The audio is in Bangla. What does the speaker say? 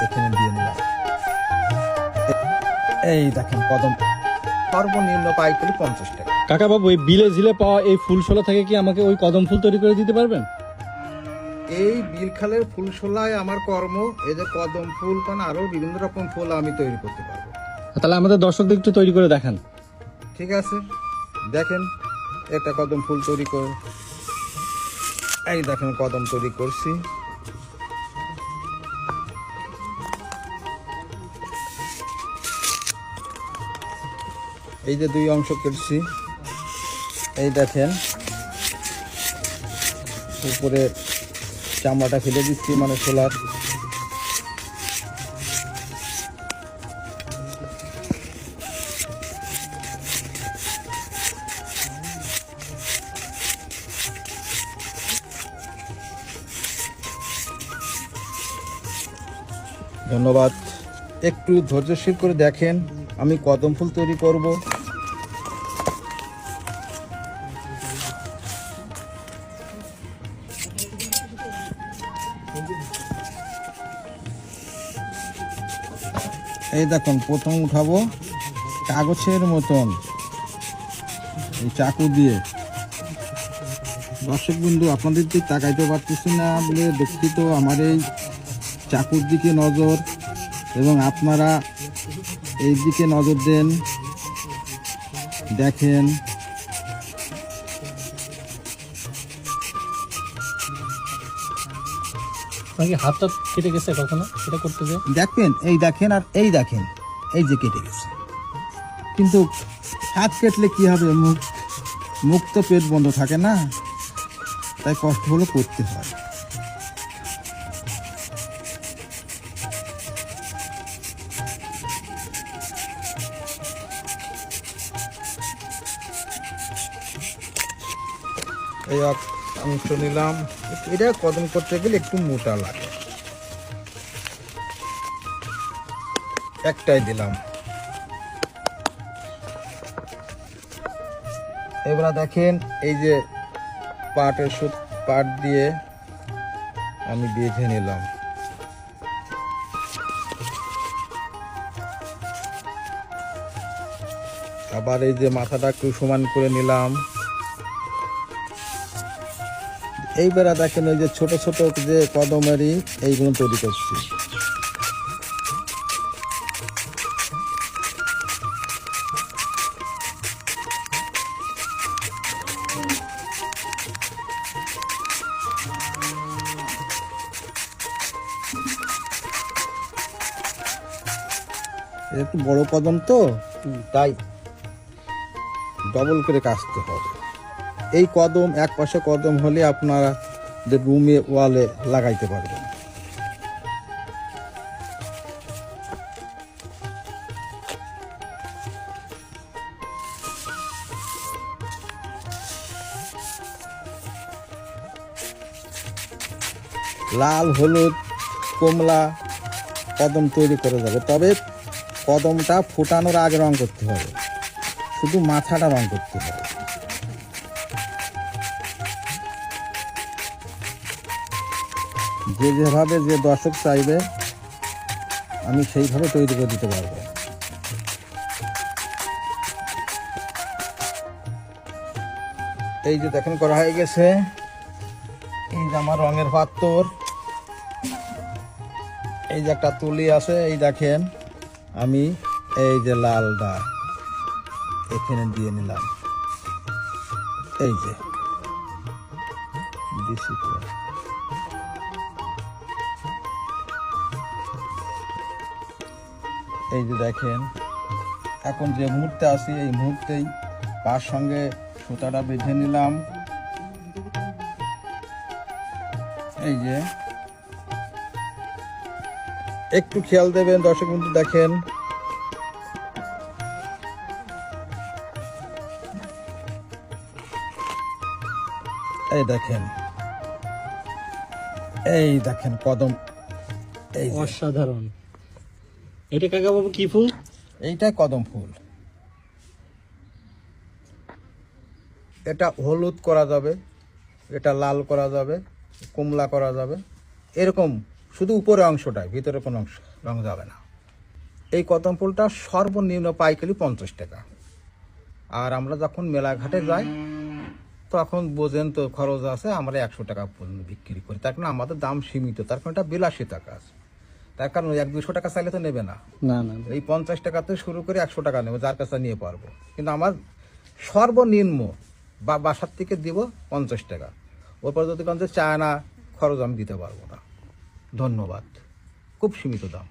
এখানে দিয়ে নিলাম। এই দেখেন কদম সর্বনিম্ন পাইকারি 50 টাকা। কাকা বাবু, এই বিলে ঝিলে পাওয়া এই ফুলশোলা থেকে কি আমাকে ওই কদম ফুল তৈরি করে দিতে পারবেন? এই বিলখালের ফুলশোলায় আমার কর্ম। এই যে কদম ফুল পান আরো বিভিন্ন রকম ফুল আমি তৈরি করতে পারবো। তাহলে আমাদের দর্শকদের একটু তৈরি করে দেখান। ঠিক আছে, দেখেন একটা কদম ফুল তৈরি করে, এই দেখেন কদম তৈরি করছি। এই যে 2 অংশ কেটেছি, এই দেখেন উপরে চামড়াটা ফেলে দিচ্ছি, মানে শোলার। ধন্যবাদ। একটু ধৈর্যশীল করে দেখেন আমি কদম ফুল তৈরি করব। এই দেখুন প্রথম উঠাবো কাগজের মতন এই চাকু দিয়ে। দর্শক বিন্দু আপনাদের দিকে তাকাইতে পারতেছি না বলে দুঃখিত, আমার এই চাকুর দিকে নজর, এবং আপনারা এই দিকে নজর দেন। দেখেন নাকি হাতটা কেটে গেছে কখনো এটা করতে যে? দেখবেন, এই দেখেন আর এই দেখেন, এই যে কেটে গেছে। কিন্তু হাত কেটলে কি হবে, মুখ তো পেট বন্ধ থাকে না, তাই কষ্ট হলো করতে হয়। এই অংশ নিলাম। এটা কদম করতে গেলে একটু মোটা লাগে, একটাই দিলাম। এবার দেখেন এই যে পাটের পাট দিয়ে আমি বেঁধে নিলাম। আবার এই যে মাথাটা একটু সমান করে নিলাম। এইবার দেখেন ওই যে ছোট ছোট যে কদমেরই এইগুলো তৈরি করছি। একটু বড় কদম তো, তাই ডবল করে কাটতে হবে। এই কদম এক পাশে কদম হলে আপনারা রুমে ওয়ালে লাগাইতে পারবেন। লাল, হলুদ, কমলা কদম তৈরি করে যাবে, তবে কদমটা ফোটানোর আগে রং করতে হবে, শুধু মাথাটা রং করতে হবে। যে যেভাবে যে দর্শক চাইবে আমি সেইভাবে তৈরি করে দিতে পারবো। এই যে দেখেন করা হয়ে গেছে। এই যে আমার রঙের পাত্তর, এই যে একটা তুলি আছে, এই দেখেন আমি এই যে লালটা এখানে দিয়ে নিলাম। এই যে দিছি পুরো। এই যে দেখেন এখন যে মুহূর্তে আছি এই মুহূর্তেই পার সঙ্গে সুতাটা বেঁধে নিলাম। এই যে একটু খেয়াল দেবেন দর্শক বন্ধু, দেখেন এই দেখেন, এই দেখেন কদম, এই অসাধারণ। এটা কাকা বাবু কি ফুল? এইটাই কদম ফুল। এটা হলুদ করা যাবে, এটা লাল করা যাবে, কমলা করা যাবে, এরকম শুধু উপরে অংশটায়, ভিতরে কোনো অংশ রং যাবে না। এই কদম ফুলটা সর্বনিম্ন পাইকারি 50 টাকা। আর আমরা যখন মেলাঘাটে যাই তখন বোঝেন তো খরচ আছে, আমরা 100 টাকা পর্যন্ত বিক্রি করি। তার কারণে আমাদের দাম সীমিত, তার কারণ এটা বিলাসিতা কাজ। তার কারণ 100-200 টাকা চাইলে তো নেবে না। না না এই 50 টাকাতে শুরু করে 100 টাকা নেবে, যার কাছে নিয়ে পারবো। কিন্তু আমার সর্বনিম্ন বাসার থেকে দিব 50 টাকা। ওরপর যদি কোন চায় না, খরচ আমি দিতে পারবো না। ধন্যবাদ। খুব সীমিত দাম।